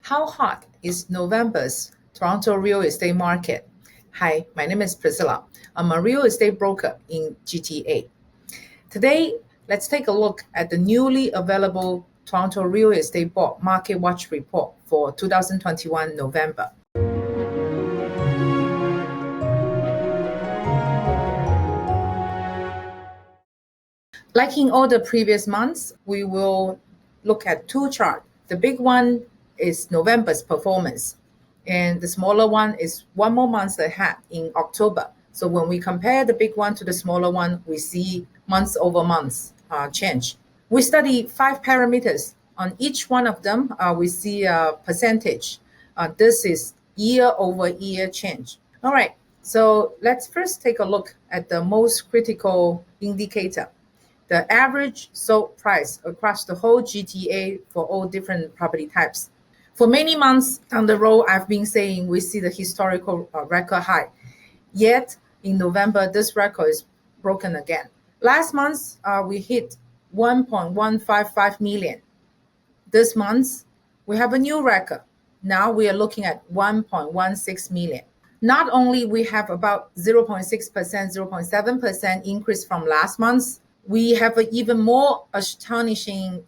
How hot is November's Toronto real estate market? Hi, my name is Priscilla. I'm a real estate broker in GTA. Today, let's take a look at the newly available Toronto Real Estate Board Market Watch Report for 2021 November. Like in all the previous months, we will look at two charts. The big one is November's performance, and the smaller one is one more month ahead in October. So when we compare the big one to the smaller one, we see month over month change. We study 5 parameters. On each one of them, we see a percentage. This is year over year change. All right, so let's first take a look at the most critical indicator, the average sold price across the whole GTA for all different property types. For many months down the road, I've been saying we see the historical record high. Yet in November, this record is broken again. Last month, we hit 1.155 million. This month, we have a new record. Now we are looking at 1.16 million. Not only we have about 0.6%, 0.7% increase from last month, we have an even more astonishing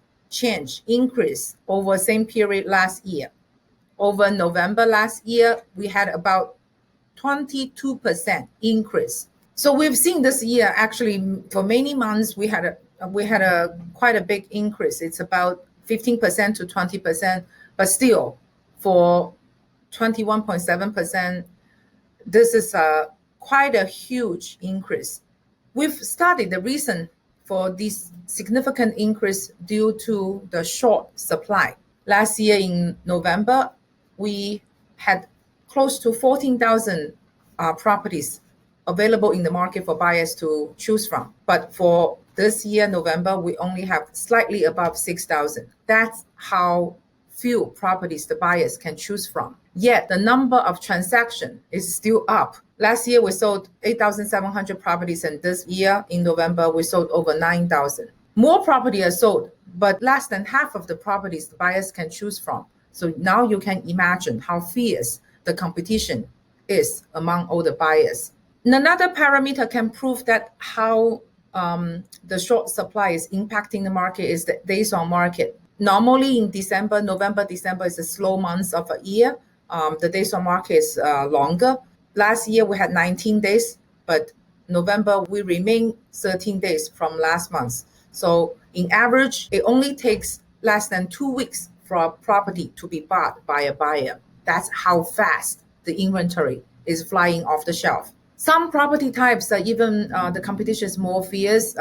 increase over same period last year. Over November last year, we had about 22% increase. So we've seen this year actually for many months we had a quite a big increase. It's about 15% to 20%, but still for 21.7%, this is quite a huge increase. We've studied the reason for this significant increase due to the short supply. Last year in November, we had close to 14,000 properties available in the market for buyers to choose from. But for this year, November, we only have slightly above 6,000. That's how few properties the buyers can choose from. Yet the number of transactions is still up. Last year, we sold 8,700 properties, and this year in November, we sold over 9,000. More property are sold, but less than half of the properties the buyers can choose from. So now you can imagine how fierce the competition is among all the buyers. And another parameter can prove that how the short supply is impacting the market is the days on market. Normally in November, December is a slow month of a year. The days on market is longer. Last year we had 19 days, but November we remain 13 days from last month. So in average, it only takes less than 2 weeks for a property to be bought by a buyer. That's how fast the inventory is flying off the shelf. Some property types are even the competition is more fierce.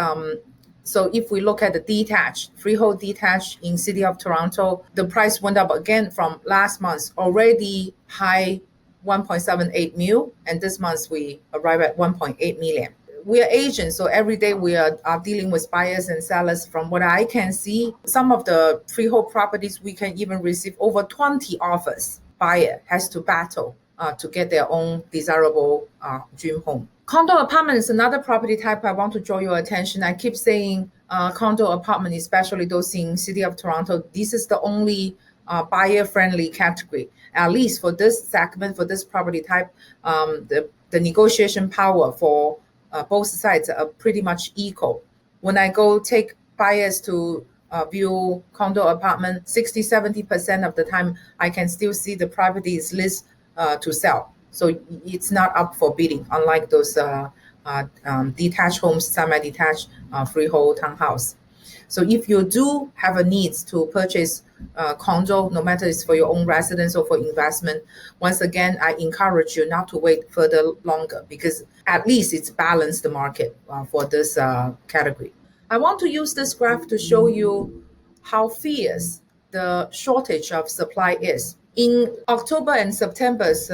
So if we look at the detached, freehold detached in City of Toronto, the price went up again from last month, already high 1.78 mil, and this month we arrive at 1.8 million. We are agents, so every day we are dealing with buyers and sellers. From what I can see, some of the freehold properties, we can even receive over 20 offers. Buyer has to battle to get their own desirable dream home. Condo apartment is another property type I want to draw your attention. I keep saying condo apartment, especially those in City of Toronto, this is the only buyer-friendly category. At least for this segment, for this property type, the negotiation power for both sides are pretty much equal. When I go take buyers to view condo apartment, 60-70% of the time, I can still see the property is listed to sell. So it's not up for bidding, unlike those detached homes, semi-detached freehold townhouse. So if you do have a need to purchase a condo, no matter it's for your own residence or for investment, once again, I encourage you not to wait further longer, because at least it's balanced the market for this category. I want to use this graph to show you how fierce the shortage of supply is. In October and September's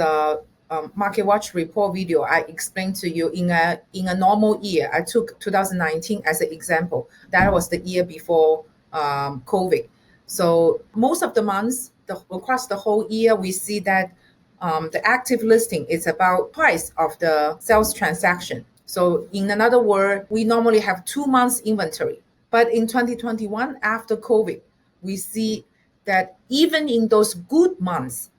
Market Watch report video, I explained to you in a normal year. I took 2019 as an example. That was the year before COVID. So most of the months across the whole year, we see that the active listing is about twice of the sales transaction. So in another word, we normally have 2 months inventory. But in 2021, after COVID, we see that even in those good months,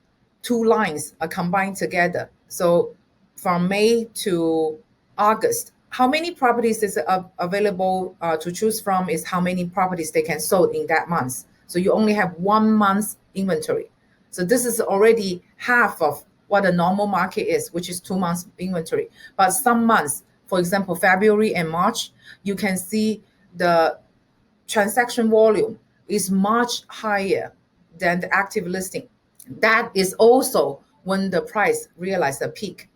two lines are combined together. So from May to August, how many properties is available to choose from is how many properties they can sold in that month. So you only have 1 month's inventory. So this is already half of what a normal market is, which is 2 months inventory. But some months, for example, February and March, you can see the transaction volume is much higher than the active listing. That is also when the price realized a peak.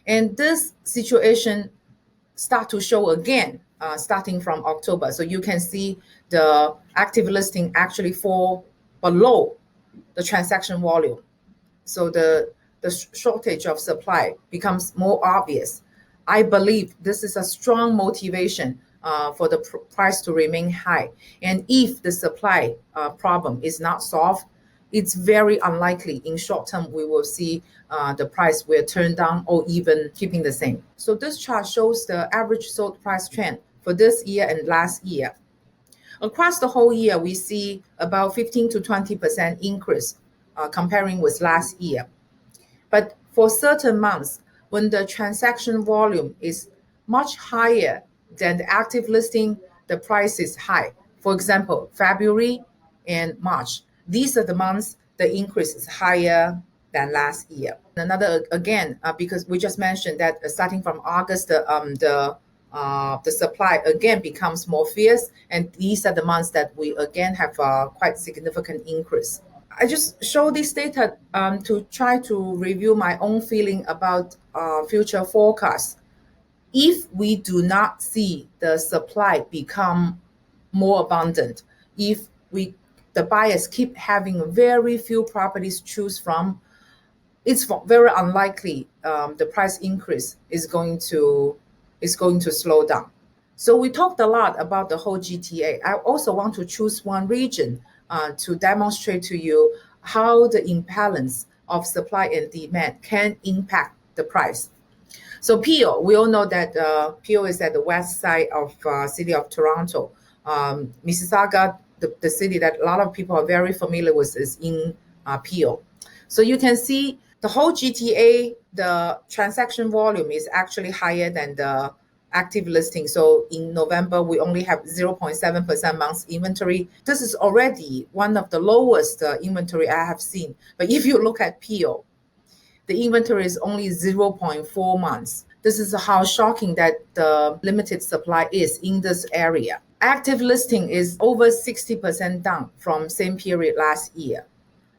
And this situation start to show again starting from October. So you can see the active listing actually fall below the transaction volume. So the shortage of supply becomes more obvious. I believe this is a strong motivation for the price to remain high. And if the supply problem is not solved, it's very unlikely in short term we will see the price will turn down or even keeping the same. So this chart shows the average sold price trend for this year and last year. Across the whole year, we see about 15 to 20% increase comparing with last year. But for certain months, when the transaction volume is much higher than the active listing, the price is high. For example, February and March. These are the months the increase is higher than last year. Another, again, because we just mentioned that starting from August, the supply again becomes more fierce, and these are the months that we again have a quite significant increase. I just show this data to try to review my own feeling about future forecasts. If we do not see the supply become more abundant, if the buyers keep having very few properties to choose from, it's very unlikely the price increase is going to slow down. So we talked a lot about the whole GTA. I also want to choose one region to demonstrate to you how the imbalance of supply and demand can impact the price. So Peel, we all know that Peel is at the west side of city of Toronto. Mississauga, the city that a lot of people are very familiar with, is in Peel. So you can see the whole GTA, the transaction volume is actually higher than the active listing. So in November, we only have 0.7% months inventory. This is already one of the lowest inventory I have seen. But if you look at Peel, the inventory is only 0.4 months. This is how shocking that the limited supply is in this area. Active listing is over 60% down from same period last year.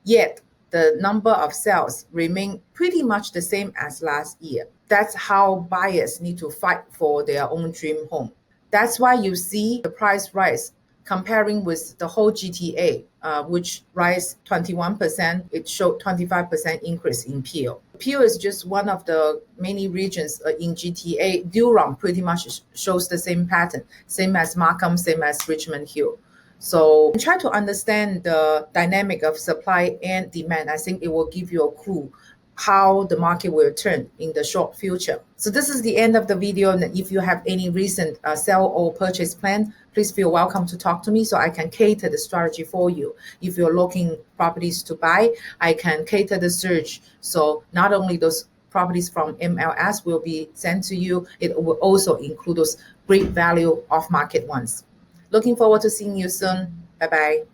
Yet, the number of sales remain pretty much the same as last year. That's how buyers need to fight for their own dream home. That's why you see the price rise comparing with the whole GTA, which rise 21%, it showed 25% increase in Peel. Peel is just one of the many regions in GTA. Durham pretty much shows the same pattern, same as Markham, same as Richmond Hill. So try to understand the dynamic of supply and demand. I think it will give you a clue how the market will turn in the short future. So this is the end of the video. And if you have any recent sell or purchase plan, please feel welcome to talk to me so I can cater the strategy for you. If you're looking properties to buy, I can cater the search. So not only those properties from MLS will be sent to you, it will also include those great value off market ones. Looking forward to seeing you soon. Bye-bye.